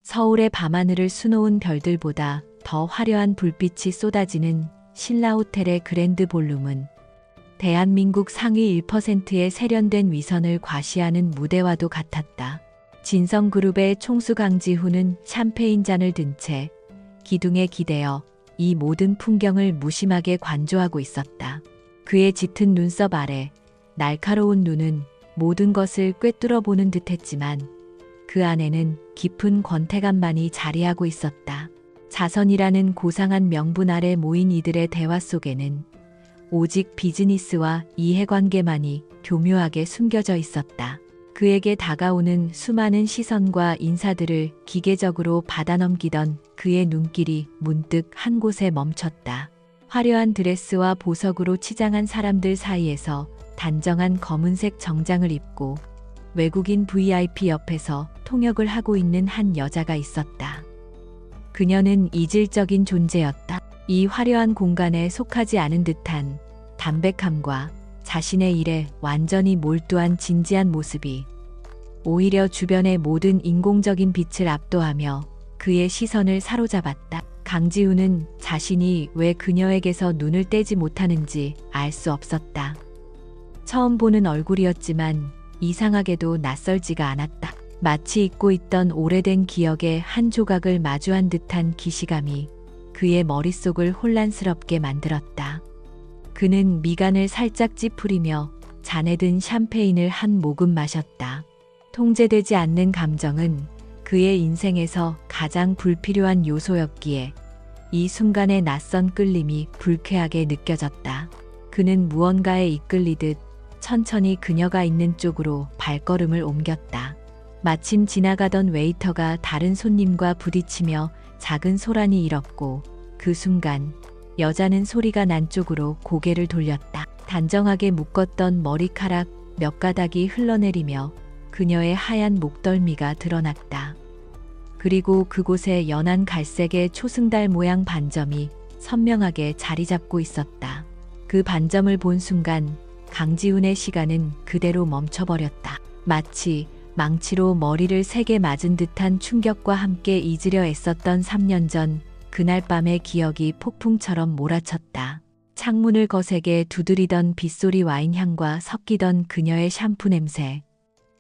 서울의 밤하늘을 수놓은 별들보다 더 화려한 불빛이 쏟아지는 신라 호텔의 그랜드 볼룸은 대한민국 상위 1%의 세련된 위선을 과시하는 무대와도 같았다. 진성그룹의 총수 강지훈은 샴페인 잔을 든 채 기둥에 기대어 이 모든 풍경을 무심하게 관조하고 있었다. 그의 짙은 눈썹 아래 날카로운 눈은 모든 것을 꿰뚫어 보는 듯했지만 그 안에는 깊은 권태감만이 자리하고 있었다. 자선이라는 고상한 명분 아래 모인 이들의 대화 속에는 오직 비즈니스와 이해관계만이 교묘하게 숨겨져 있었다. 그에게 다가오는 수많은 시선과 인사들을 기계적으로 받아넘기던 그의 눈길이 문득 한 곳에 멈췄다. 화려한 드레스와 보석으로 치장한 사람들 사이에서 단정한 검은색 정장을 입고 외국인 VIP 옆에서 통역을 하고 있는 한 여자가 있었다. 그녀는 이질적인 존재였다. 이 화려한 공간에 속하지 않은 듯한 담백함과 자신의 일에 완전히 몰두한 진지한 모습이 오히려 주변의 모든 인공적인 빛을 압도하며 그의 시선을 사로잡았다. 강지훈은 자신이 왜 그녀에게서 눈을 떼지 못하는지 알 수 없었다. 처음 보는 얼굴이었지만 이상하게도 낯설지가 않았다. 마치 잊고 있던 오래된 기억의 한 조각을 마주한 듯한 기시감이 그의 머릿속을 혼란스럽게 만들었다. 그는 미간을 살짝 찌푸리며 잔에 든 샴페인을 한 모금 마셨다. 통제되지 않는 감정은 그의 인생에서 가장 불필요한 요소였기에 이 순간의 낯선 끌림이 불쾌하게 느껴졌다. 그는 무언가에 이끌리듯 천천히 그녀가 있는 쪽으로 발걸음을 옮겼다. 마침 지나가던 웨이터가 다른 손님과 부딪히며 작은 소란이 일었고 그 순간 여자는 소리가 난 쪽으로 고개를 돌렸다. 단정하게 묶었던 머리카락 몇 가닥이 흘러내리며 그녀의 하얀 목덜미가 드러났다. 그리고 그곳에 연한 갈색의 초승달 모양 반점이 선명하게 자리 잡고 있었다. 그 반점을 본 순간 강지훈의 시간은 그대로 멈춰버렸다. 마치 망치로 머리를 세게 맞은 듯한 충격과 함께 잊으려 애썼던 3년 전 그날 밤의 기억이 폭풍처럼 몰아쳤다. 창문을 거세게 두드리던 빗소리 와인향과 섞이던 그녀의 샴푸 냄새,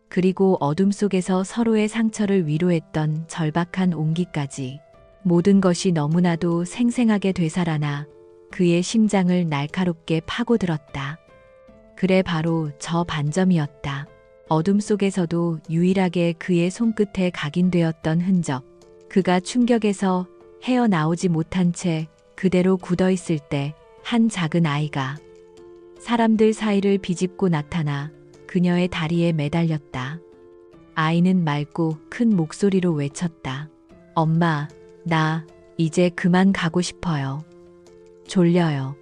그리고 어둠 속에서 서로의 상처를 위로했던 절박한 온기까지 모든 것이 너무나도 생생하게 되살아나 그의 심장을 날카롭게 파고들었다. 그래 바로 저 반점이었다. 어둠 속에서도 유일하게 그의 손끝에 각인되었던 흔적. 그가 충격에서 헤어나오지 못한 채 그대로 굳어있을 때 한 작은 아이가 사람들 사이를 비집고 나타나 그녀의 다리에 매달렸다. 아이는 맑고 큰 목소리로 외쳤다. 엄마, 나 이제 그만 가고 싶어요. 졸려요.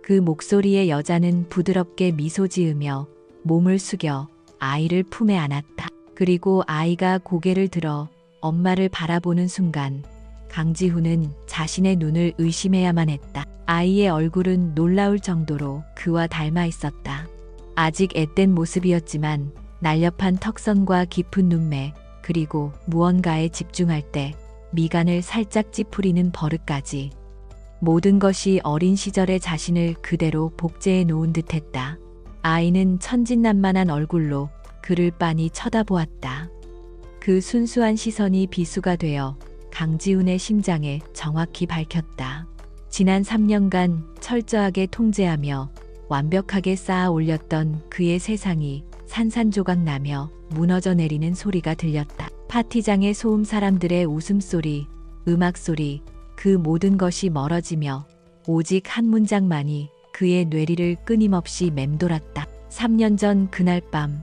그 목소리에 여자는 부드럽게 미소 지으며 몸을 숙여 아이를 품에 안았다. 그리고 아이가 고개를 들어 엄마를 바라보는 순간 강지훈은 자신의 눈을 의심해야만 했다. 아이의 얼굴은 놀라울 정도로 그와 닮아 있었다. 아직 앳된 모습이었지만 날렵한 턱선과 깊은 눈매, 그리고 무언가에 집중할 때 미간을 살짝 찌푸리는 버릇까지 모든 것이 어린 시절의 자신을 그대로 복제해 놓은 듯했다. 아이는 천진난만한 얼굴로 그를 빤히 쳐다보았다. 그 순수한 시선이 비수가 되어 강지훈의 심장에 정확히 밝혔다. 지난 3년간 철저하게 통제하며 완벽하게 쌓아 올렸던 그의 세상이 산산조각 나며 무너져 내리는 소리가 들렸다. 파티장의 소음, 사람들의 웃음소리, 음악소리, 그 모든 것이 멀어지며 오직 한 문장만이 그의 뇌리를 끊임없이 맴돌았다. 3년 전 그날 밤,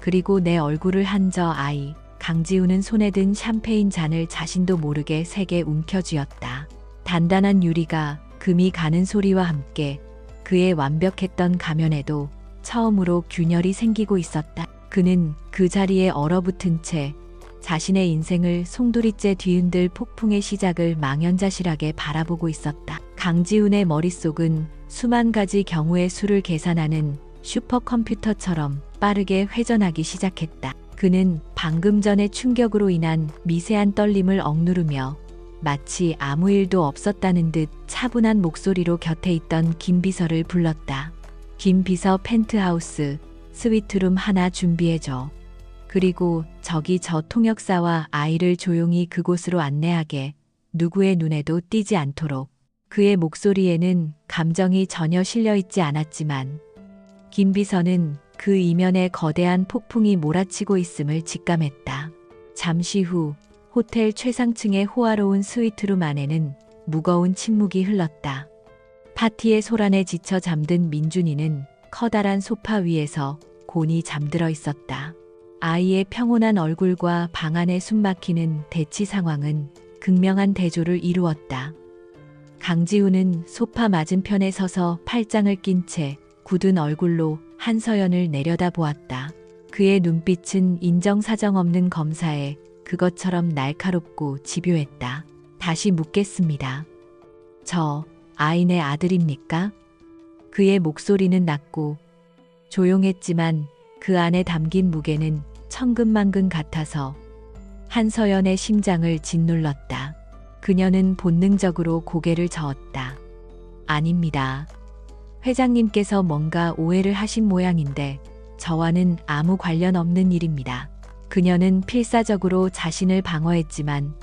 그리고 내 얼굴을 한 저 아이. 강지훈은 손에 든 샴페인 잔을 자신도 모르게 세게 움켜쥐었다. 단단한 유리가 금이 가는 소리와 함께 그의 완벽했던 가면에도 처음으로 균열이 생기고 있었다. 그는 그 자리에 얼어붙은 채 자신의 인생을 송두리째 뒤흔들 폭풍의 시작을 망연자실하게 바라보고 있었다. 강지훈의 머릿속은 수만 가지 경우의 수를 계산하는 슈퍼컴퓨터처럼 빠르게 회전하기 시작했다. 그는 방금 전의 충격으로 인한 미세한 떨림을 억누르며 마치 아무 일도 없었다는 듯 차분한 목소리로 곁에 있던 김 비서를 불렀다. 김 비서, 펜트하우스 스위트룸 하나 준비해줘. 그리고 저기 저 통역사와 아이를 조용히 그곳으로 안내하게. 누구의 눈에도 띄지 않도록. 그의 목소리에는 감정이 전혀 실려 있지 않았지만 김 비서는 그 이면에 거대한 폭풍이 몰아치고 있음을 직감했다. 잠시 후 호텔 최상층의 호화로운 스위트룸 안에는 무거운 침묵이 흘렀다. 파티의 소란에 지쳐 잠든 민준이는 커다란 소파 위에서 곤히 잠들어 있었다. 아이의 평온한 얼굴과 방 안에 숨막히는 대치 상황은 극명한 대조를 이루었다. 강지훈은 소파 맞은편에 서서 팔짱을 낀 채 굳은 얼굴로 한서연을 내려다보았다. 그의 눈빛은 인정사정 없는 검사에 그것처럼 날카롭고 집요했다. 다시 묻겠습니다. 저 아이네 아들입니까? 그의 목소리는 낮고 조용했지만 그 안에 담긴 무게는 천근만근 같아서 한서연의 심장을 짓눌렀다. 그녀는 본능적으로 고개를 저었다. 아닙니다. 회장님께서 뭔가 오해를 하신 모양인데 저와는 아무 관련 없는 일입니다. 그녀는 필사적으로 자신을 방어했지만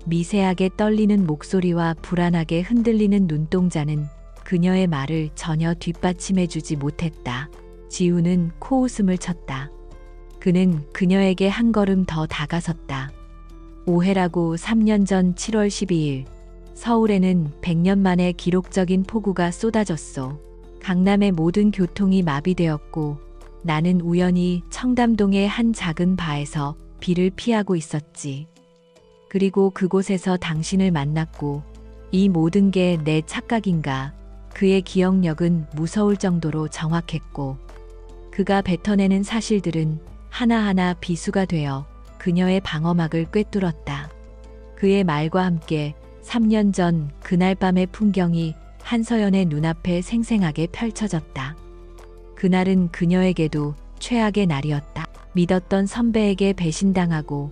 미세하게 떨리는 목소리와 불안하게 흔들리는 눈동자는 그녀의 말을 전혀 뒷받침해주지 못했다. 지우는 코웃음을 쳤다. 그는 그녀에게 한 걸음 더 다가섰다. 오해라고 3년 전 7월 12일 서울에는 100년 만에 기록적인 폭우가 쏟아졌소. 강남의 모든 교통이 마비되었고 나는 우연히 청담동의 한 작은 바에서 비를 피하고 있었지. 그리고 그곳에서 당신을 만났고 이 모든 게 내 착각인가. 그의 기억력은 무서울 정도로 정확했고 그가 뱉어내는 사실들은 하나하나 비수가 되어 그녀의 방어막을 꿰뚫었다. 그의 말과 함께 3년 전 그날 밤의 풍경이 한서연의 눈앞에 생생하게 펼쳐졌다. 그날은 그녀에게도 최악의 날이었다. 믿었던 선배에게 배신당하고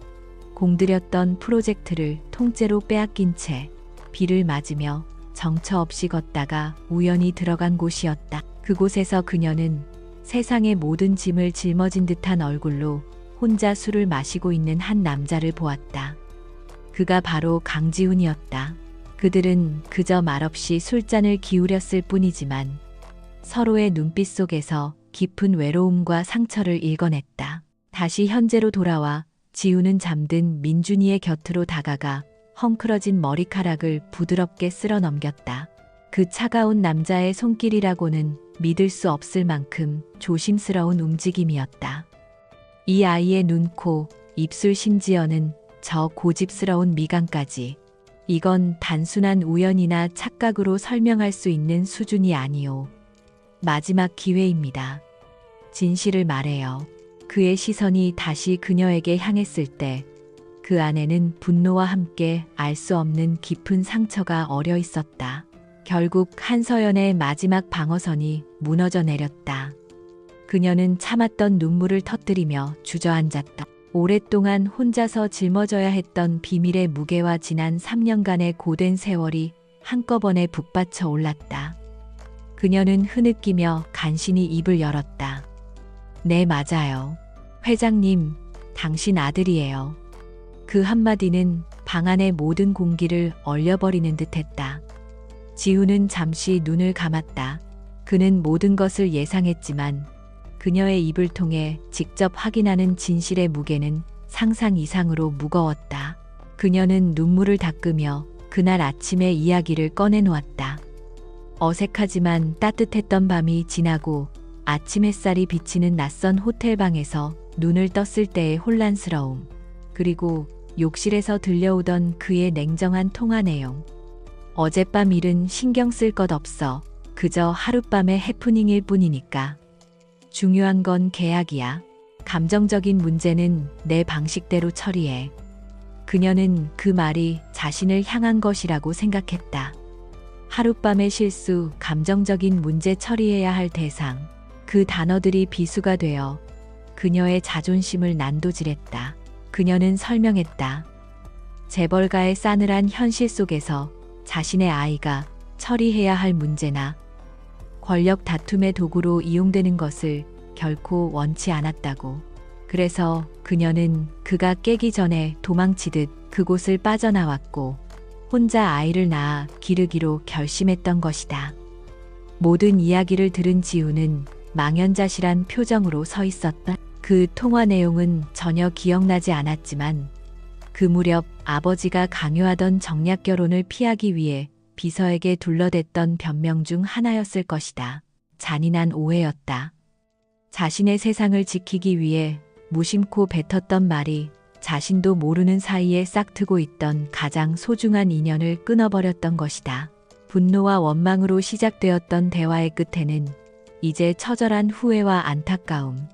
공들였던 프로젝트를 통째로 빼앗긴 채 비를 맞으며 정처 없이 걷다가 우연히 들어간 곳이었다. 그곳에서 그녀는 세상의 모든 짐을 짊어진 듯한 얼굴로 혼자 술을 마시고 있는 한 남자를 보았다. 그가 바로 강지훈이었다. 그들은 그저 말없이 술잔을 기울였을 뿐이지만 서로의 눈빛 속에서 깊은 외로움과 상처를 읽어냈다. 다시 현재로 돌아와 지우는 잠든 민준이의 곁으로 다가가 헝클어진 머리카락을 부드럽게 쓸어 넘겼다. 그 차가운 남자의 손길이라고는 믿을 수 없을 만큼 조심스러운 움직임이었다. 이 아이의 눈, 코, 입술, 심지어는 저 고집스러운 미간까지. 이건 단순한 우연이나 착각으로 설명할 수 있는 수준이 아니오. 마지막 기회입니다. 진실을 말해요. 그의 시선이 다시 그녀에게 향했을 때 그 안에는 분노와 함께 알 수 없는 깊은 상처가 어려 있었다. 결국 한서연의 마지막 방어선이 무너져 내렸다. 그녀는 참았던 눈물을 터뜨리며 주저앉았다. 오랫동안 혼자서 짊어져야 했던 비밀의 무게와 지난 3년간의 고된 세월이 한꺼번에 북받쳐 올랐다. 그녀는 흐느끼며 간신히 입을 열었다. 네, 맞아요. 회장님, 당신 아들이에요. 그 한마디는 방 안의 모든 공기를 얼려버리는 듯했다. 지우는 잠시 눈을 감았다. 그는 모든 것을 예상했지만 그녀의 입을 통해 직접 확인하는 진실의 무게는 상상 이상으로 무거웠다. 그녀는 눈물을 닦으며 그날 아침의 이야기를 꺼내놓았다. 어색하지만 따뜻했던 밤이 지나고 아침 햇살이 비치는 낯선 호텔방에서 눈을 떴을 때의 혼란스러움, 그리고 욕실에서 들려오던 그의 냉정한 통화 내용. 어젯밤 일은 신경 쓸 것 없어. 그저 하룻밤의 해프닝일 뿐이니까. 중요한 건 계약이야. 감정적인 문제는 내 방식대로 처리해. 그녀는 그 말이 자신을 향한 것이라고 생각했다. 하룻밤의 실수, 감정적인 문제 처리해야 할 대상. 그 단어들이 비수가 되어 그녀의 자존심을 난도질했다. 그녀는 설명했다. 재벌가의 싸늘한 현실 속에서 자신의 아이가 처리해야 할 문제나 권력 다툼의 도구로 이용되는 것을 결코 원치 않았다고. 그래서 그녀는 그가 깨기 전에 도망치듯 그곳을 빠져나왔고 혼자 아이를 낳아 기르기로 결심했던 것이다. 모든 이야기를 들은 지우는 망연자실한 표정으로 서 있었다. 그 통화 내용은 전혀 기억나지 않았지만 그 무렵 아버지가 강요하던 정략 결혼을 피하기 위해 비서에게 둘러댔던 변명 중 하나였을 것이다. 잔인한 오해였다. 자신의 세상을 지키기 위해 무심코 뱉었던 말이 자신도 모르는 사이에 싹트고 있던 가장 소중한 인연을 끊어버렸던 것이다. 분노와 원망으로 시작되었던 대화의 끝에는 이제 처절한 후회와 안타까움,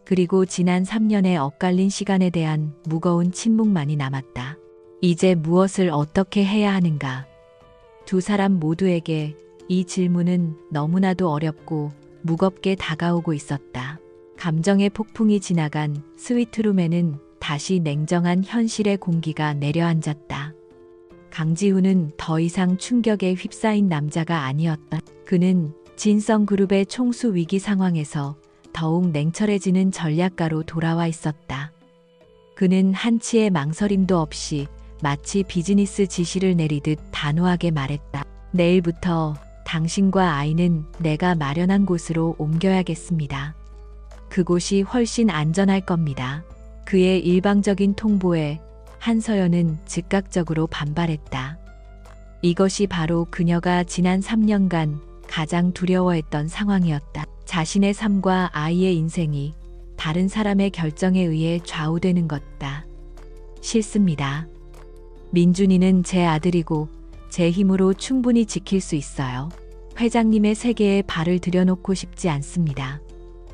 그리고 지난 3년의 엇갈린 시간에 대한 무거운 침묵만이 남았다. 이제 무엇을 어떻게 해야 하는가? 두 사람 모두에게 이 질문은 너무나도 어렵고 무겁게 다가오고 있었다. 감정의 폭풍이 지나간 스위트룸에는 다시 냉정한 현실의 공기가 내려앉았다. 강지훈은 더 이상 충격에 휩싸인 남자가 아니었다. 그는 진성그룹의 총수 위기 상황에서 더욱 냉철해지는 전략가로 돌아와 있었다. 그는 한치의 망설임도 없이 마치 비즈니스 지시를 내리듯 단호하게 말했다. 내일부터 당신과 아이는 내가 마련한 곳으로 옮겨야겠습니다. 그곳이 훨씬 안전할 겁니다. 그의 일방적인 통보에 한서연은 즉각적으로 반발했다. 이것이 바로 그녀가 지난 3년간 가장 두려워했던 상황이었다. 자신의 삶과 아이의 인생이 다른 사람의 결정에 의해 좌우되는 것다. 싫습니다. 민준이는 제 아들이고 제 힘으로 충분히 지킬 수 있어요. 회장님의 세계에 발을 들여놓고 싶지 않습니다.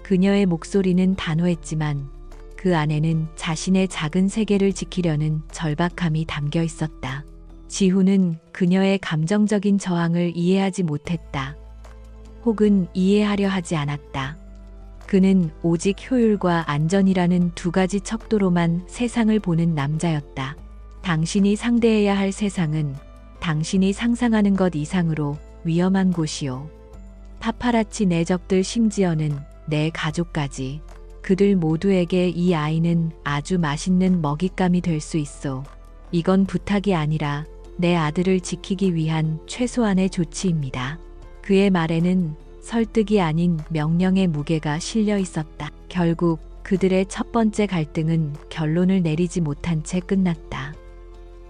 그녀의 목소리는 단호했지만 그 안에는 자신의 작은 세계를 지키려는 절박함이 담겨 있었다. 지훈은 그녀의 감정적인 저항을 이해하지 못했다. 혹은 이해하려 하지 않았다. 그는 오직 효율과 안전이라는 두 가지 척도로만 세상을 보는 남자였다. 당신이 상대해야 할 세상은 당신이 상상하는 것 이상으로 위험한 곳이요. 파파라치 내 적들, 심지어는 내 가족까지. 그들 모두에게 이 아이는 아주 맛있는 먹잇감이 될 수 있어. 이건 부탁이 아니라 내 아들을 지키기 위한 최소한의 조치입니다. 그의 말에는 설득이 아닌 명령의 무게가 실려 있었다. 결국 그들의 첫 번째 갈등은 결론을 내리지 못한 채 끝났다.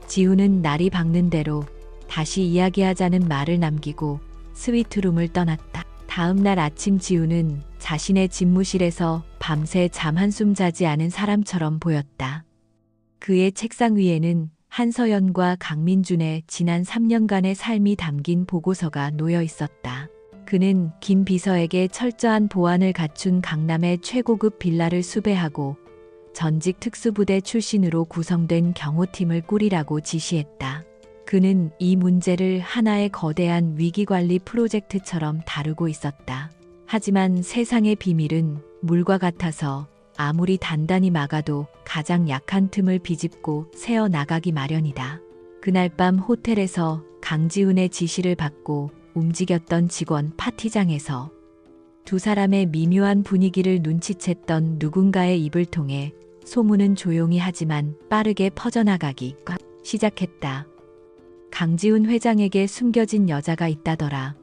지훈은 날이 밝는 대로 다시 이야기하자는 말을 남기고 스위트룸을 떠났다. 다음 날 아침 지훈은 자신의 집무실에서 밤새 잠 한숨 자지 않은 사람처럼 보였다. 그의 책상 위에는 한서연과 강민준의 지난 3년간의 삶이 담긴 보고서가 놓여 있었다. 그는 김 비서에게 철저한 보안을 갖춘 강남의 최고급 빌라를 수배하고 전직 특수부대 출신으로 구성된 경호팀을 꾸리라고 지시했다. 그는 이 문제를 하나의 거대한 위기관리 프로젝트처럼 다루고 있었다. 하지만 세상의 비밀은 물과 같아서 아무리 단단히 막아도 가장 약한 틈을 비집고 새어나가기 마련이다. 그날 밤 호텔에서 강지훈의 지시를 받고 움직였던 직원 파티장에서 두 사람의 미묘한 분위기를 눈치챘던 누군가의 입을 통해 소문은 조용히 하지만 빠르게 퍼져나가기 시작했다. 강지훈 회장에게 숨겨진 여자가 있다더라.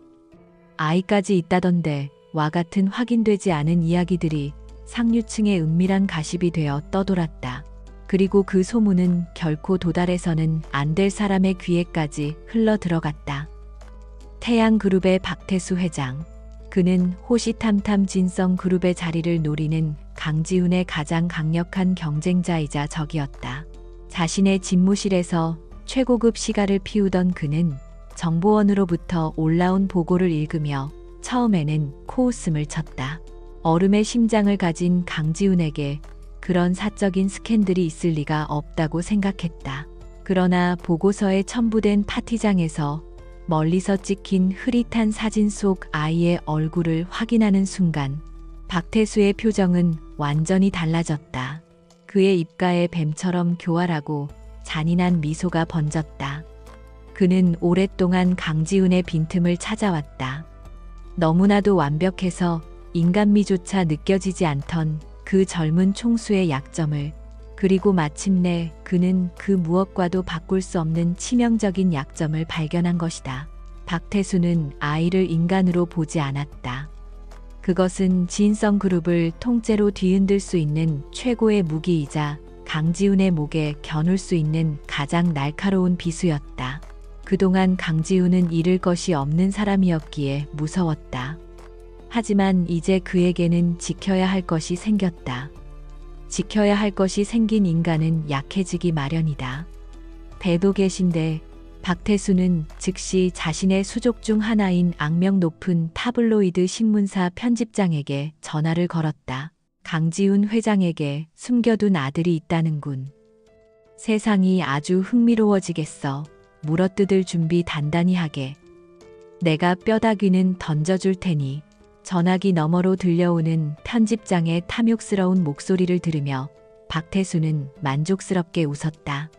아이까지 있다던데. 와 같은 확인되지 않은 이야기들이 상류층의 은밀한 가십이 되어 떠돌았다. 그리고 그 소문은 결코 도달해서는 안 될 사람의 귀에까지 흘러 들어갔다. 태양그룹의 박태수 회장. 그는 호시탐탐 진성그룹의 자리를 노리는 강지훈의 가장 강력한 경쟁자이자 적이었다. 자신의 집무실에서 최고급 시가를 피우던 그는 정보원으로부터 올라온 보고를 읽으며 처음에는 코웃음을 쳤다. 얼음의 심장을 가진 강지훈에게 그런 사적인 스캔들이 있을 리가 없다고 생각했다. 그러나 보고서에 첨부된 파티장에서 멀리서 찍힌 흐릿한 사진 속 아이의 얼굴을 확인하는 순간 박태수의 표정은 완전히 달라졌다. 그의 입가에 뱀처럼 교활하고 잔인한 미소가 번졌다. 그는 오랫동안 강지훈의 빈틈을 찾아왔다. 너무나도 완벽해서 인간미조차 느껴지지 않던 그 젊은 총수의 약점을, 그리고 마침내 그는 그 무엇과도 바꿀 수 없는 치명적인 약점을 발견한 것이다. 박태수는 아이를 인간으로 보지 않았다. 그것은 진성 그룹을 통째로 뒤흔들 수 있는 최고의 무기이자 강지훈의 목에 겨눌 수 있는 가장 날카로운 비수였다. 그동안 강지훈은 잃을 것이 없는 사람이었기에 무서웠다. 하지만 이제 그에게는 지켜야 할 것이 생겼다. 지켜야 할 것이 생긴 인간은 약해지기 마련이다. 배도 계신데 박태수는 즉시 자신의 수족 중 하나인 악명 높은 타블로이드 신문사 편집장에게 전화를 걸었다. 강지훈 회장에게 숨겨둔 아들이 있다는군. 세상이 아주 흥미로워지겠어. 물어뜯을 준비 단단히 하게. 내가 뼈다귀는 던져줄 테니. 전화기 너머로 들려오는 편집장의 탐욕스러운 목소리를 들으며 박태수는 만족스럽게 웃었다.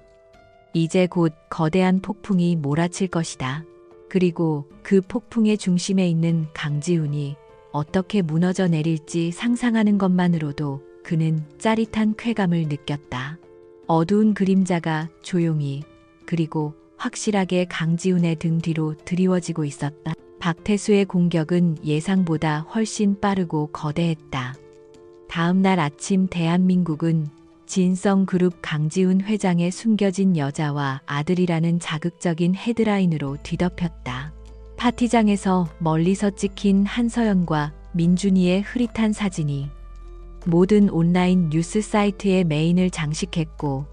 이제 곧 거대한 폭풍이 몰아칠 것이다. 그리고 그 폭풍의 중심에 있는 강지훈이 어떻게 무너져 내릴지 상상하는 것만으로도 그는 짜릿한 쾌감을 느꼈다. 어두운 그림자가 조용히 그리고 확실하게 강지훈의 등 뒤로 드리워지고 있었다. 박태수의 공격은 예상보다 훨씬 빠르고 거대했다. 다음 날 아침 대한민국은 진성그룹 강지훈 회장의 숨겨진 여자와 아들이라는 자극적인 헤드라인으로 뒤덮였다. 파티장에서 멀리서 찍힌 한서연과 민준이의 흐릿한 사진이 모든 온라인 뉴스 사이트의 메인을 장식했고,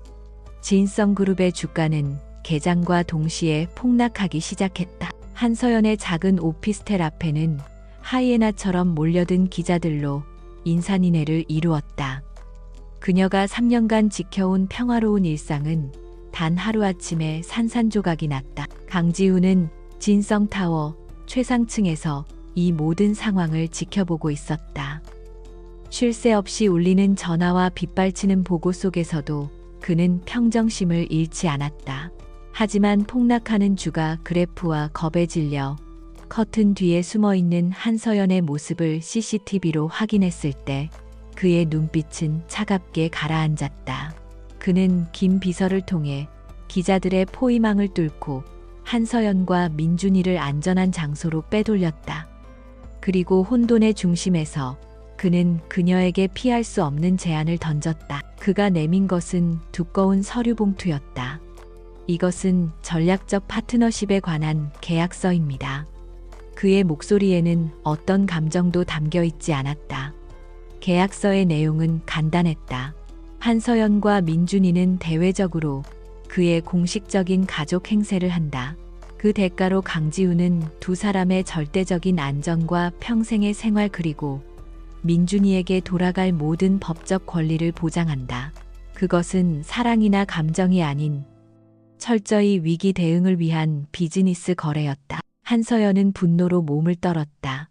진성그룹의 주가는 개장과 동시에 폭락하기 시작했다. 한서연의 작은 오피스텔 앞에는 하이에나처럼 몰려든 기자들로 인산인해를 이루었다. 그녀가 3년간 지켜온 평화로운 일상은 단 하루아침에 산산조각이 났다. 강지훈은 진성타워 최상층에서 이 모든 상황을 지켜보고 있었다. 쉴 새 없이 울리는 전화와 빗발치는 보고 속에서도 그는 평정심을 잃지 않았다. 하지만 폭락하는 주가 그래프와 겁에 질려 커튼 뒤에 숨어있는 한서연의 모습을 CCTV로 확인했을 때 그의 눈빛은 차갑게 가라앉았다. 그는 김 비서를 통해 기자들의 포위망을 뚫고 한서연과 민준이를 안전한 장소로 빼돌렸다. 그리고 혼돈의 중심에서 그는 그녀에게 피할 수 없는 제안을 던졌다. 그가 내민 것은 두꺼운 서류 봉투였다. 이것은 전략적 파트너십에 관한 계약서입니다. 그의 목소리에는 어떤 감정도 담겨 있지 않았다. 계약서의 내용은 간단했다. 한서연과 민준이는 대외적으로 그의 공식적인 가족 행세를 한다. 그 대가로 강지훈은 두 사람의 절대적인 안전과 평생의 생활 그리고 민준이에게 돌아갈 모든 법적 권리를 보장한다. 그것은 사랑이나 감정이 아닌 철저히 위기 대응을 위한 비즈니스 거래였다. 한서연은 분노로 몸을 떨었다.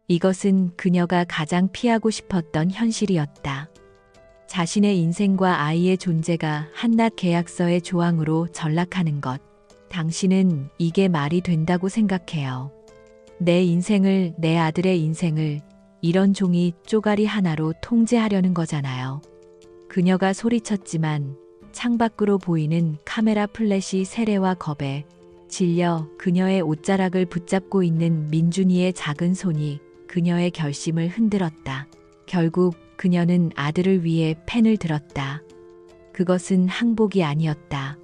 이것은 그녀가 가장 피하고 싶었던 현실이었다. 자신의 인생과 아이의 존재가 한낱 계약서의 조항으로 전락하는 것. 당신은 이게 말이 된다고 생각해요. 내 인생을, 내 아들의 인생을 이런 종이 쪼가리 하나로 통제하려는 거잖아요. 그녀가 소리쳤지만 창밖으로 보이는 카메라 플래시 세례와 겁에 질려 그녀의 옷자락을 붙잡고 있는 민준이의 작은 손이 그녀의 결심을 흔들었다. 결국 그녀는 아들을 위해 펜을 들었다. 그것은 항복이 아니었다.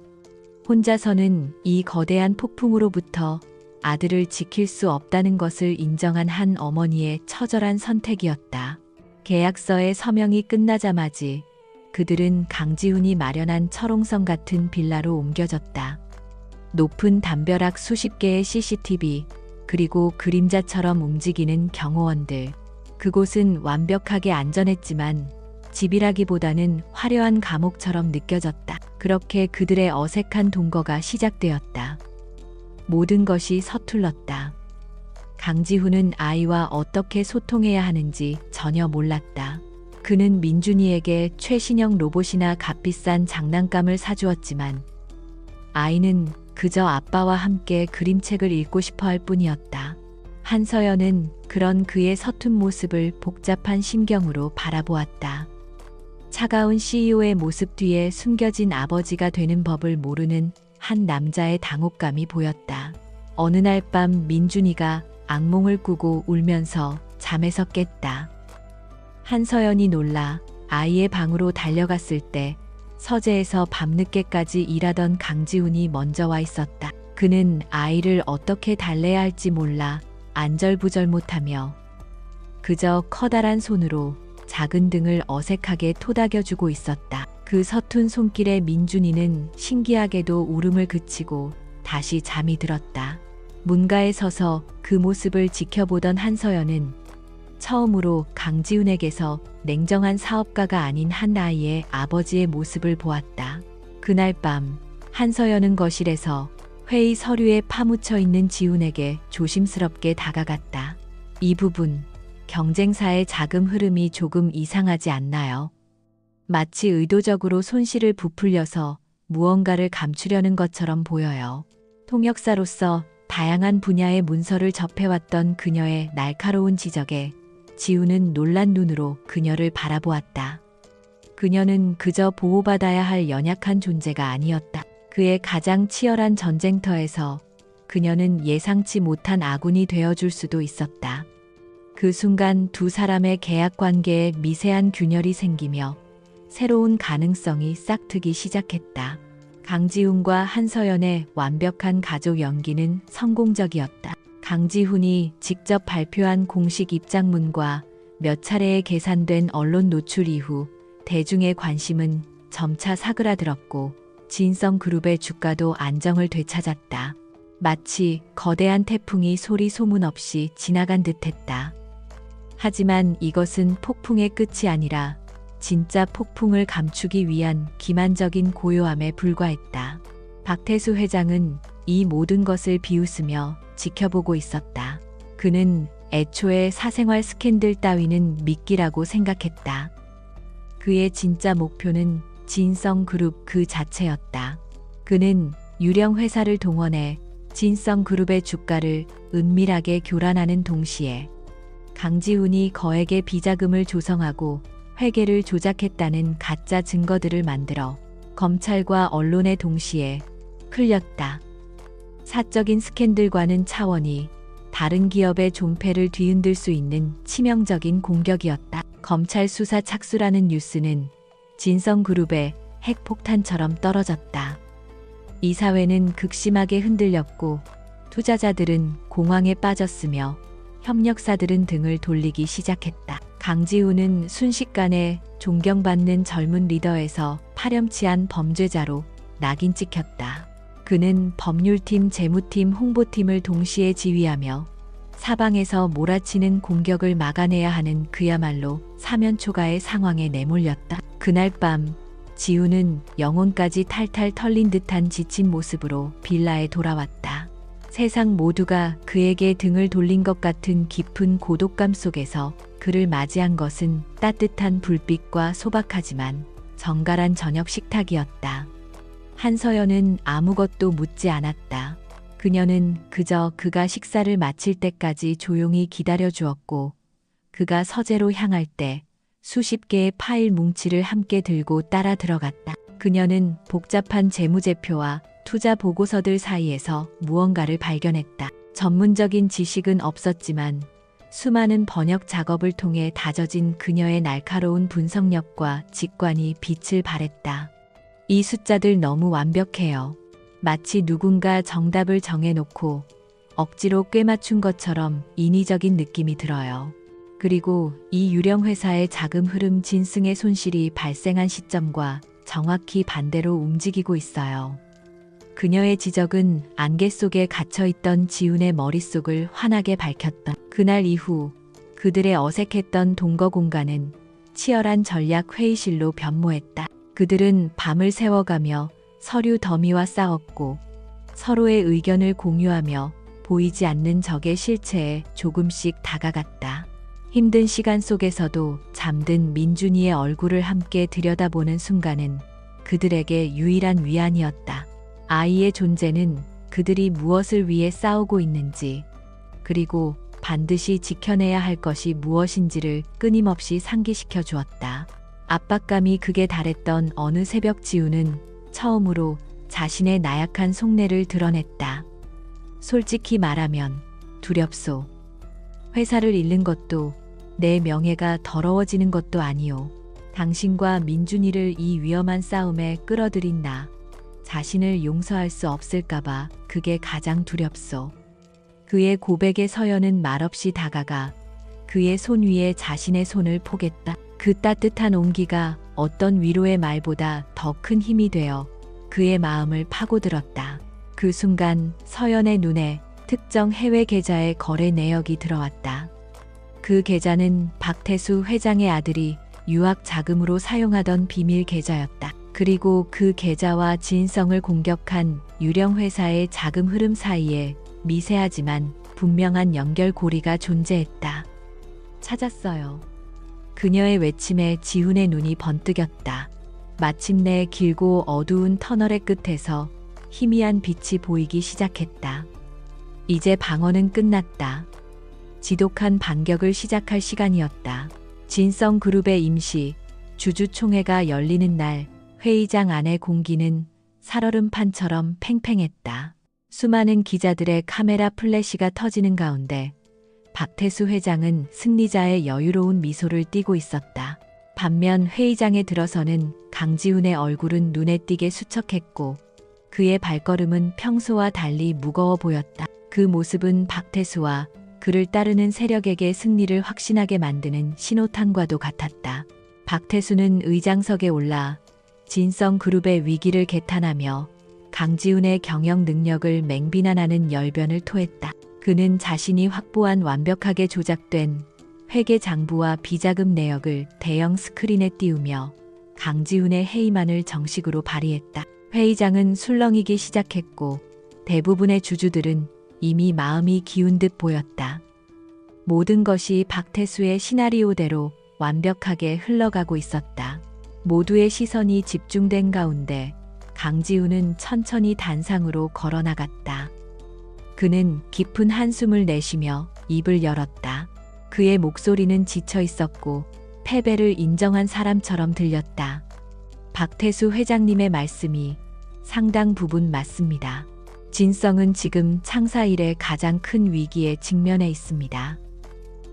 혼자서는 이 거대한 폭풍으로부터 아들을 지킬 수 없다는 것을 인정한 한 어머니의 처절한 선택이었다. 계약서의 서명이 끝나자마지 그들은 강지훈이 마련한 철옹성 같은 빌라로 옮겨졌다. 높은 담벼락 수십 개의 CCTV, 그리고 그림자처럼 움직이는 경호원들. 그곳은 완벽하게 안전했지만 집이라기보다는 화려한 감옥처럼 느껴졌다. 그렇게 그들의 어색한 동거가 시작되었다. 모든 것이 서툴렀다. 강지훈은 아이와 어떻게 소통해야 하는지 전혀 몰랐다. 그는 민준이에게 최신형 로봇이나 값비싼 장난감을 사주었지만 아이는 그저 아빠와 함께 그림책을 읽고 싶어 할 뿐이었다. 한서연은 그런 그의 서툰 모습을 복잡한 심경으로 바라보았다. 차가운 CEO의 모습 뒤에 숨겨진 아버지가 되는 법을 모르는 한 남자의 당혹감이 보였다. 어느 날 밤 민준이가 악몽을 꾸고 울면서 잠에서 깼다. 한서연이 놀라 아이의 방으로 달려갔을 때 서재에서 밤늦게까지 일하던 강지훈이 먼저 와 있었다. 그는 아이를 어떻게 달래야 할지 몰라 안절부절 못하며 그저 커다란 손으로 작은 등을 어색하게 토닥여주고 있었다. 그 서툰 손길에 민준이는 신기하게도 울음을 그치고 다시 잠이 들었다. 문가에 서서 그 모습을 지켜보던 한서연은 처음으로 강지훈에게서 냉정한 사업가가 아닌 한 아이의 아버지의 모습을 보았다. 그날 밤 한서연은 거실에서 회의 서류에 파묻혀 있는 지훈에게 조심스럽게 다가갔다. 이 부분, 경쟁사의 자금 흐름이 조금 이상하지 않나요? 마치 의도적으로 손실을 부풀려서 무언가를 감추려는 것처럼 보여요. 통역사로서 다양한 분야의 문서를 접해왔던 그녀의 날카로운 지적에 지훈은 놀란 눈으로 그녀를 바라보았다. 그녀는 그저 보호받아야 할 연약한 존재가 아니었다. 그의 가장 치열한 전쟁터에서 그녀는 예상치 못한 아군이 되어줄 수도 있었다. 그 순간 두 사람의 계약 관계에 미세한 균열이 생기며 새로운 가능성이 싹트기 시작했다. 강지훈과 한서연의 완벽한 가족 연기는 성공적이었다. 강지훈이 직접 발표한 공식 입장문과 몇 차례의 계산된 언론 노출 이후 대중의 관심은 점차 사그라들었고 진성그룹의 주가도 안정을 되찾았다. 마치 거대한 태풍이 소리 소문 없이 지나간 듯했다. 하지만 이것은 폭풍의 끝이 아니라 진짜 폭풍을 감추기 위한 기만적인 고요함에 불과했다. 박태수 회장은 이 모든 것을 비웃으며 지켜보고 있었다. 그는 애초에 사생활 스캔들 따위는 미끼라고 생각했다. 그의 진짜 목표는 진성그룹 그 자체였다. 그는 유령 회사를 동원해 진성그룹의 주가를 은밀하게 교란하는 동시에 강지훈이 거액의 비자금을 조성하고 회계를 조작했다는 가짜 증거들을 만들어 검찰과 언론에 동시에 흘렸다. 사적인 스캔들과는 차원이 다른 기업의 존폐를 뒤흔들 수 있는 치명적인 공격이었다. 검찰 수사 착수라는 뉴스는 진성그룹의 핵폭탄처럼 떨어졌다. 이 사회는 극심하게 흔들렸고 투자자들은 공황에 빠졌으며 협력사들은 등을 돌리기 시작했다. 강지훈은 순식간에 존경받는 젊은 리더에서 파렴치한 범죄자로 낙인 찍혔다. 그는 법률팀, 재무팀, 홍보팀을 동시에 지휘하며 사방에서 몰아치는 공격을 막아내야 하는 그야말로 사면초가의 상황에 내몰렸다. 그날 밤 지훈은 영혼까지 탈탈 털린 듯한 지친 모습으로 빌라에 돌아왔다. 세상 모두가 그에게 등을 돌린 것 같은 깊은 고독감 속에서 그를 맞이한 것은 따뜻한 불빛과 소박하지만 정갈한 저녁 식탁이었다. 한서연은 아무것도 묻지 않았다. 그녀는 그저 그가 식사를 마칠 때까지 조용히 기다려 주었고 그가 서재로 향할 때 수십 개의 파일 뭉치를 함께 들고 따라 들어갔다. 그녀는 복잡한 재무제표와 투자 보고서들 사이에서 무언가를 발견했다. 전문적인 지식은 없었지만 수많은 번역 작업을 통해 다져진 그녀의 날카로운 분석력과 직관이 빛을 발했다. 이 숫자들 너무 완벽해요. 마치 누군가 정답을 정해놓고 억지로 꿰맞춘 것처럼 인위적인 느낌이 들어요. 그리고 이 유령 회사의 자금 흐름 진승의 손실이 발생한 시점과 정확히 반대로 움직이고 있어요. 그녀의 지적은 안개 속에 갇혀있던 지훈의 머릿속을 환하게 밝혔다. 그날 이후 그들의 어색했던 동거 공간은 치열한 전략 회의실로 변모했다. 그들은 밤을 새워가며 서류 더미와 싸웠고 서로의 의견을 공유하며 보이지 않는 적의 실체에 조금씩 다가갔다. 힘든 시간 속에서도 잠든 민준이의 얼굴을 함께 들여다보는 순간은 그들에게 유일한 위안이었다. 아이의 존재는 그들이 무엇을 위해 싸우고 있는지, 그리고 반드시 지켜내야 할 것이 무엇인지를 끊임없이 상기시켜 주었다. 압박감이 극에 달했던 어느 새벽 지우는 처음으로 자신의 나약한 속내를 드러냈다. 솔직히 말하면 두렵소. 회사를 잃는 것도 내 명예가 더러워지는 것도 아니오. 당신과 민준이를 이 위험한 싸움에 끌어들인 나 자신을 용서할 수 없을까봐 그게 가장 두렵소. 그의 고백에 서연은 말없이 다가가 그의 손 위에 자신의 손을 포겠다. 그 따뜻한 온기가 어떤 위로의 말보다 더 큰 힘이 되어 그의 마음을 파고들었다. 그 순간 서연의 눈에 특정 해외 계좌의 거래 내역이 들어왔다. 그 계좌는 박태수 회장의 아들이 유학 자금으로 사용하던 비밀 계좌였다. 그리고 그 계좌와 진성을 공격한 유령 회사의 자금 흐름 사이에 미세하지만 분명한 연결고리가 존재했다. 찾았어요. 그녀의 외침에 지훈의 눈이 번뜩였다. 마침내 길고 어두운 터널의 끝에서 희미한 빛이 보이기 시작했다. 이제 방어는 끝났다. 지독한 반격을 시작할 시간이었다. 진성그룹의 임시 주주총회가 열리는 날 회의장 안의 공기는 살얼음판처럼 팽팽했다. 수많은 기자들의 카메라 플래시가 터지는 가운데 박태수 회장은 승리자의 여유로운 미소를 띠고 있었다. 반면 회의장에 들어서는 강지훈의 얼굴은 눈에 띄게 수척했고 그의 발걸음은 평소와 달리 무거워 보였다. 그 모습은 박태수와 그를 따르는 세력에게 승리를 확신하게 만드는 신호탄과도 같았다. 박태수는 의장석에 올라 진성그룹의 위기를 개탄하며 강지훈의 경영 능력을 맹비난하는 열변을 토했다. 그는 자신이 확보한 완벽하게 조작된 회계 장부와 비자금 내역을 대형 스크린에 띄우며 강지훈의 해이만을 정식으로 발휘했다. 회의장은 술렁이기 시작했고 대부분의 주주들은 이미 마음이 기운 듯 보였다. 모든 것이 박태수의 시나리오대로 완벽하게 흘러가고 있었다. 모두의 시선이 집중된 가운데 강지훈은 천천히 단상으로 걸어나갔다. 그는 깊은 한숨을 내쉬며 입을 열었다. 그의 목소리는 지쳐 있었고 패배를 인정한 사람처럼 들렸다. 박태수 회장님의 말씀이 상당 부분 맞습니다. 진성은 지금 창사 이래 가장 큰 위기에 직면해 있습니다.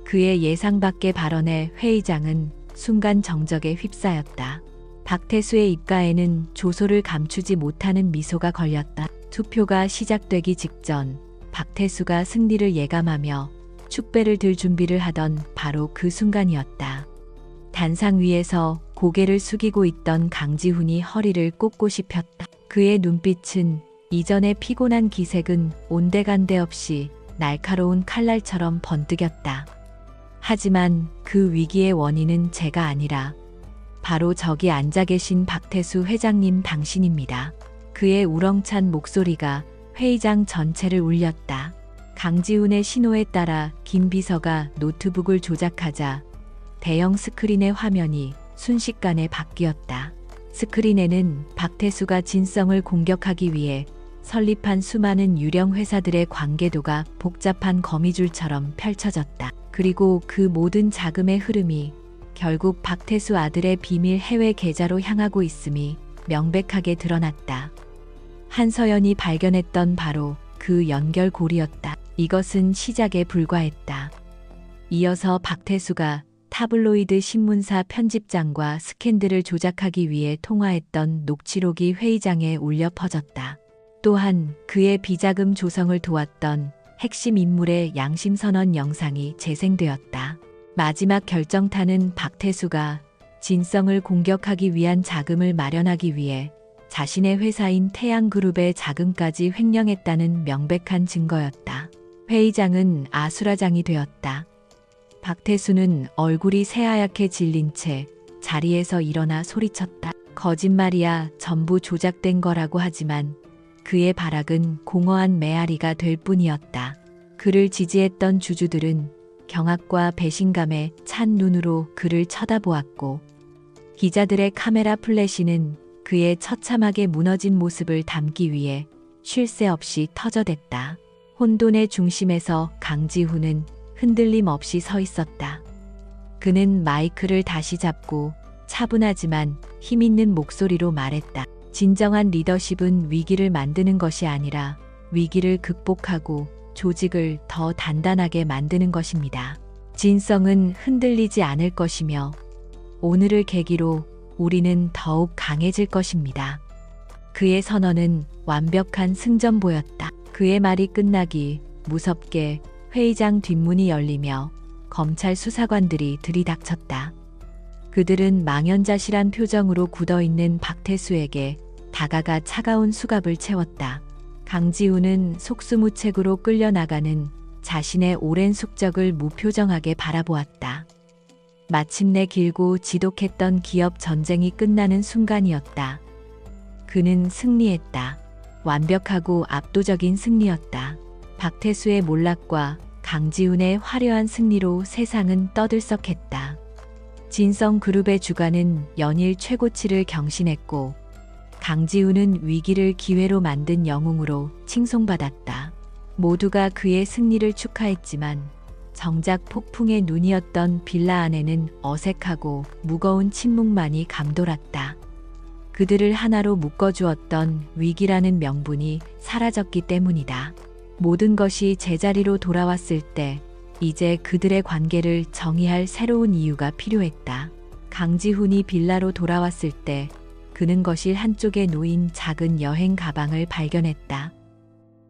그의 예상 밖의 발언에 회의장은 순간 정적에 휩싸였다. 박태수의 입가에는 조소를 감추지 못하는 미소가 걸렸다. 투표가 시작되기 직전 박태수가 승리를 예감하며 축배를 들 준비를 하던 바로 그 순간이었다. 단상 위에서 고개를 숙이고 있던 강지훈이 허리를 꼿꼿이 폈다. 그의 눈빛은 이전의 피곤한 기색은 온데간데 없이 날카로운 칼날처럼 번뜩였다. 하지만 그 위기의 원인은 제가 아니라 바로 저기 앉아 계신 박태수 회장님 당신입니다. 그의 우렁찬 목소리가 회의장 전체를 울렸다. 강지훈의 신호에 따라 김 비서가 노트북을 조작하자 대형 스크린의 화면이 순식간에 바뀌었다. 스크린에는 박태수가 진성을 공격하기 위해 설립한 수많은 유령 회사들의 관계도가 복잡한 거미줄처럼 펼쳐졌다. 그리고 그 모든 자금의 흐름이 결국 박태수 아들의 비밀 해외 계좌로 향하고 있음이 명백하게 드러났다. 한서연이 발견했던 바로 그 연결고리였다. 이것은 시작에 불과했다. 이어서 박태수가 타블로이드 신문사 편집장과 스캔들을 조작하기 위해 통화했던 녹취록이 회의장에 울려 퍼졌다. 또한 그의 비자금 조성을 도왔던 핵심 인물의 양심선언 영상이 재생되었다. 마지막 결정타는 박태수가 진성을 공격하기 위한 자금을 마련하기 위해 자신의 회사인 태양그룹의 자금까지 횡령했다는 명백한 증거였다. 회의장은 아수라장이 되었다. 박태수는 얼굴이 새하얗게 질린 채 자리에서 일어나 소리쳤다. 거짓말이야, 전부 조작된 거라고 하지만 그의 발악은 공허한 메아리가 될 뿐이었다. 그를 지지했던 주주들은 경악과 배신감에 찬 눈으로 그를 쳐다보았고, 기자들의 카메라 플래시는 그의 처참하게 무너진 모습을 담기 위해 쉴 새 없이 터져댔다. 혼돈의 중심에서 강지훈은 흔들림 없이 서 있었다. 그는 마이크를 다시 잡고 차분하지만 힘있는 목소리로 말했다. 진정한 리더십은 위기를 만드는 것이 아니라 위기를 극복하고 조직을 더 단단하게 만드는 것입니다. 진성은 흔들리지 않을 것이며 오늘을 계기로 우리는 더욱 강해질 것입니다. 그의 선언은 완벽한 승전보였다. 그의 말이 끝나기 무섭게 회의장 뒷문이 열리며 검찰 수사관들이 들이닥쳤다. 그들은 망연자실한 표정으로 굳어있는 박태수에게 다가가 차가운 수갑을 채웠다. 강지훈은 속수무책으로 끌려나가는 자신의 오랜 숙적을 무표정하게 바라보았다. 마침내 길고 지독했던 기업 전쟁이 끝나는 순간이었다. 그는 승리했다. 완벽하고 압도적인 승리였다. 박태수의 몰락과 강지훈의 화려한 승리로 세상은 떠들썩했다. 진성그룹의 주가는 연일 최고치를 경신했고, 강지훈은 위기를 기회로 만든 영웅으로 칭송받았다. 모두가 그의 승리를 축하했지만 정작 폭풍의 눈이었던 빌라 안에는 어색하고 무거운 침묵만이 감돌았다. 그들을 하나로 묶어주었던 위기라는 명분이 사라졌기 때문이다. 모든 것이 제자리로 돌아왔을 때 이제 그들의 관계를 정의할 새로운 이유가 필요했다. 강지훈이 빌라로 돌아왔을 때 그는 거실 한쪽에 놓인 작은 여행 가방을 발견했다.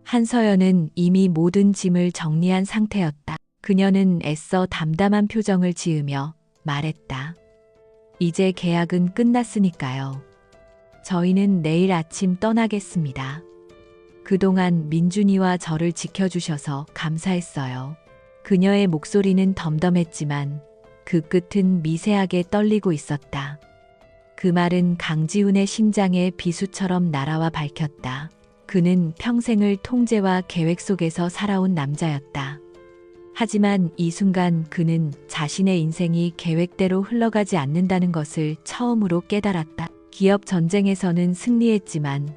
한서연은 이미 모든 짐을 정리한 상태였다. 그녀는 애써 담담한 표정을 지으며 말했다. 이제 계약은 끝났으니까요. 저희는 내일 아침 떠나겠습니다. 그동안 민준이와 저를 지켜주셔서 감사했어요. 그녀의 목소리는 덤덤했지만 그 끝은 미세하게 떨리고 있었다. 그 말은 강지훈의 심장에 비수처럼 날아와 밝혔다. 그는 평생을 통제와 계획 속에서 살아온 남자였다. 하지만 이 순간 그는 자신의 인생이 계획대로 흘러가지 않는다는 것을 처음으로 깨달았다. 기업 전쟁에서는 승리했지만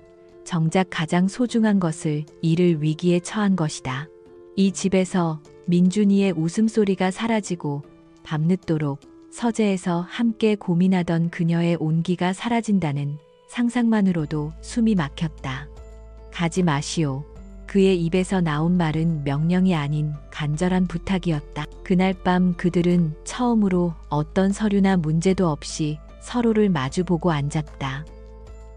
정작 가장 소중한 것을 잃을 위기에 처한 것이다. 이 집에서 민준이의 웃음소리가 사라지고 밤늦도록 서재에서 함께 고민하던 그녀의 온기가 사라진다는 상상만으로도 숨이 막혔다. 가지 마시오. 그의 입에서 나온 말은 명령이 아닌 간절한 부탁이었다. 그날 밤 그들은 처음으로 어떤 서류나 문제도 없이 서로를 마주보고 앉았다.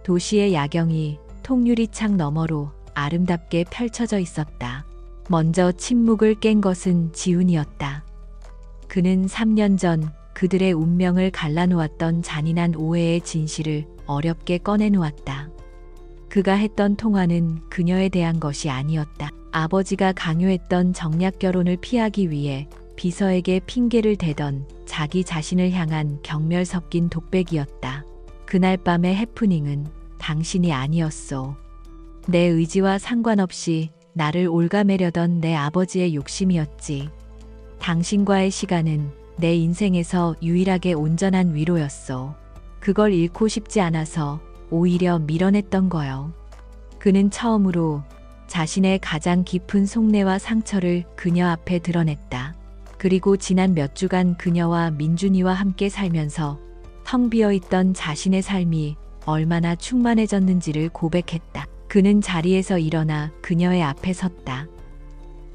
도시의 야경이 통유리창 너머로 아름답게 펼쳐져 있었다. 먼저 침묵을 깬 것은 지훈이었다. 그는 3년 전 그들의 운명을 갈라놓았던 잔인한 오해의 진실을 어렵게 꺼내놓았다. 그가 했던 통화는 그녀에 대한 것이 아니었다. 아버지가 강요했던 정략 결혼을 피하기 위해 비서에게 핑계를 대던 자기 자신을 향한 경멸 섞인 독백이었다. 그날 밤의 해프닝은 당신이 아니었소. 내 의지와 상관없이 나를 올가매려던 내 아버지의 욕심이었지. 당신과의 시간은 내 인생에서 유일하게 온전한 위로였소. 그걸 잃고 싶지 않아서 오히려 밀어냈던 거요. 그는 처음으로 자신의 가장 깊은 속내와 상처를 그녀 앞에 드러냈다. 그리고 지난 몇 주간 그녀와 민준이와 함께 살면서 텅 비어있던 자신의 삶이 얼마나 충만해졌는지를 고백했다. 그는 자리에서 일어나 그녀의 앞에 섰다.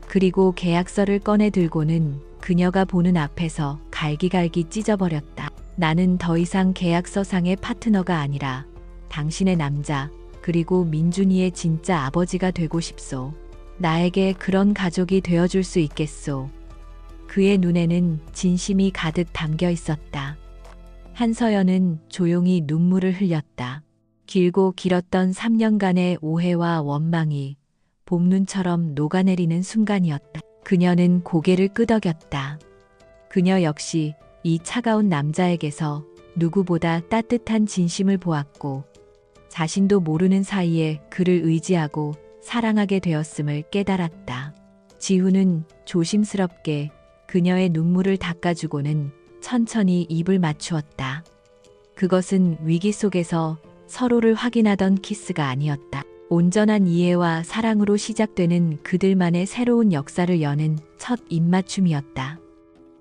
그리고 계약서를 꺼내 들고는 그녀가 보는 앞에서 갈기갈기 찢어버렸다. 나는 더 이상 계약서상의 파트너가 아니라 당신의 남자, 그리고 민준이의 진짜 아버지가 되고 싶소. 나에게 그런 가족이 되어줄 수 있겠소. 그의 눈에는 진심이 가득 담겨 있었다. 한서연은 조용히 눈물을 흘렸다. 길고 길었던 3년간의 오해와 원망이 봄눈처럼 녹아내리는 순간이었다. 그녀는 고개를 끄덕였다. 그녀 역시 이 차가운 남자에게서 누구보다 따뜻한 진심을 보았고 자신도 모르는 사이에 그를 의지하고 사랑하게 되었음을 깨달았다. 지훈은 조심스럽게 그녀의 눈물을 닦아주고는 천천히 입을 맞추었다. 그것은 위기 속에서 서로를 확인하던 키스가 아니었다. 온전한 이해와 사랑으로 시작되는 그들만의 새로운 역사를 여는 첫 입맞춤이었다.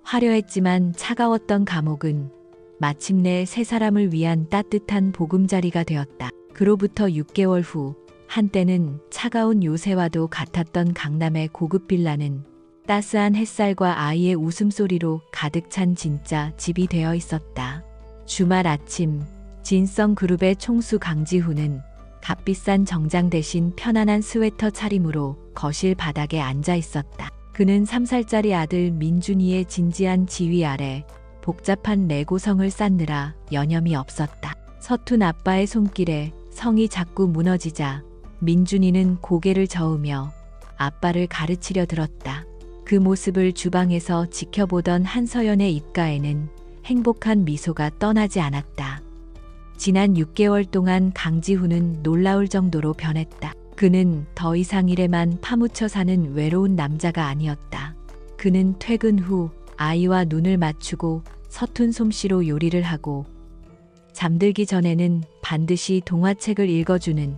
화려했지만 차가웠던 감옥은 마침내 세 사람을 위한 따뜻한 보금자리가 되었다. 그로부터 6개월 후 한때는 차가운 요새와도 같았던 강남의 고급 빌라는 따스한 햇살과 아이의 웃음소리로 가득 찬 진짜 집이 되어 있었다. 주말 아침 진성그룹의 총수 강지훈은 값비싼 정장 대신 편안한 스웨터 차림으로 거실 바닥에 앉아 있었다. 그는 3살짜리 아들 민준이의 진지한 지휘 아래 복잡한 레고성을 쌓느라 여념이 없었다. 서툰 아빠의 손길에 성이 자꾸 무너지자 민준이는 고개를 저으며 아빠를 가르치려 들었다. 그 모습을 주방에서 지켜보던 한서연의 입가에는 행복한 미소가 떠나지 않았다. 지난 6개월 동안 강지훈은 놀라울 정도로 변했다. 그는 더 이상 일에만 파묻혀 사는 외로운 남자가 아니었다. 그는 퇴근 후 아이와 눈을 맞추고 서툰 솜씨로 요리를 하고 잠들기 전에는 반드시 동화책을 읽어주는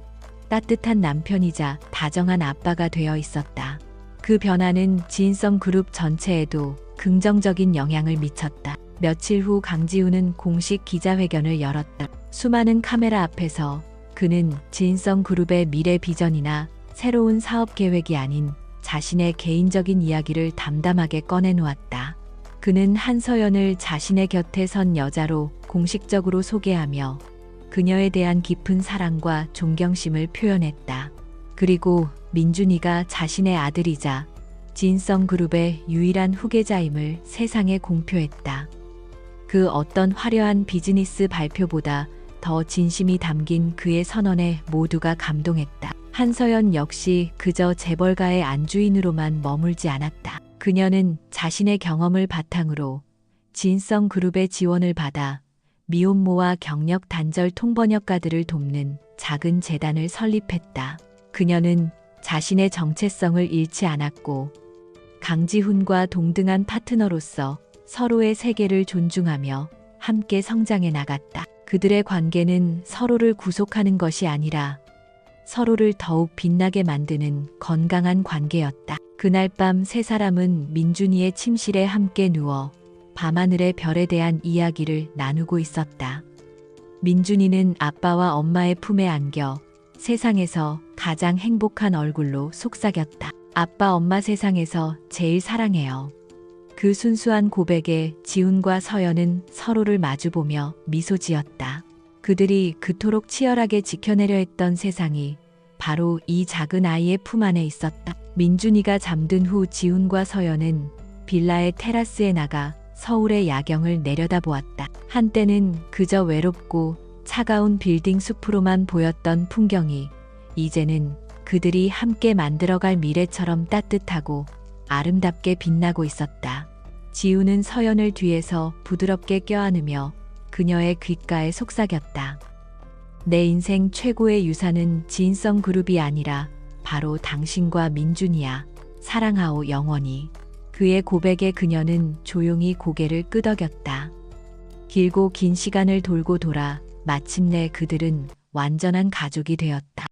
따뜻한 남편이자 다정한 아빠가 되어 있었다. 그 변화는 진성그룹 전체에도 긍정적인 영향을 미쳤다. 며칠 후 강지훈은 공식 기자회견을 열었다. 수많은 카메라 앞에서 그는 진성그룹의 미래 비전이나 새로운 사업 계획이 아닌 자신의 개인적인 이야기를 담담하게 꺼내놓았다. 그는 한서연을 자신의 곁에 선 여자로 공식적으로 소개하며 그녀에 대한 깊은 사랑과 존경심을 표현했다. 그리고 민준이가 자신의 아들이자 진성그룹의 유일한 후계자임을 세상에 공표했다. 그 어떤 화려한 비즈니스 발표보다 더 진심이 담긴 그의 선언에 모두가 감동했다. 한서연 역시 그저 재벌가의 안주인으로만 머물지 않았다. 그녀는 자신의 경험을 바탕으로 진성그룹의 지원을 받아 미혼모와 경력 단절 통번역가들을 돕는 작은 재단을 설립했다. 그녀는 자신의 정체성을 잃지 않았고 강지훈과 동등한 파트너로서 서로의 세계를 존중하며 함께 성장해 나갔다. 그들의 관계는 서로를 구속하는 것이 아니라 서로를 더욱 빛나게 만드는 건강한 관계였다. 그날 밤 세 사람은 민준이의 침실에 함께 누워 밤하늘의 별에 대한 이야기를 나누고 있었다. 민준이는 아빠와 엄마의 품에 안겨 세상에서 가장 행복한 얼굴로 속삭였다. 아빠, 엄마 세상에서 제일 사랑해요. 그 순수한 고백에 지훈과 서연은 서로를 마주보며 미소 지었다. 그들이 그토록 치열하게 지켜내려 했던 세상이 바로 이 작은 아이의 품 안에 있었다. 민준이가 잠든 후 지훈과 서연은 빌라의 테라스에 나가 서울의 야경을 내려다보았다. 한때는 그저 외롭고 차가운 빌딩 숲으로만 보였던 풍경이 이제는 그들이 함께 만들어갈 미래처럼 따뜻하고 아름답게 빛나고 있었다. 지훈은 서연을 뒤에서 부드럽게 껴안으며 그녀의 귓가에 속삭였다. 내 인생 최고의 유산은 진성그룹이 아니라 바로 당신과 민준이야. 사랑하오 영원히. 그의 고백에 그녀는 조용히 고개를 끄덕였다. 길고 긴 시간을 돌고 돌아 마침내 그들은 완전한 가족이 되었다.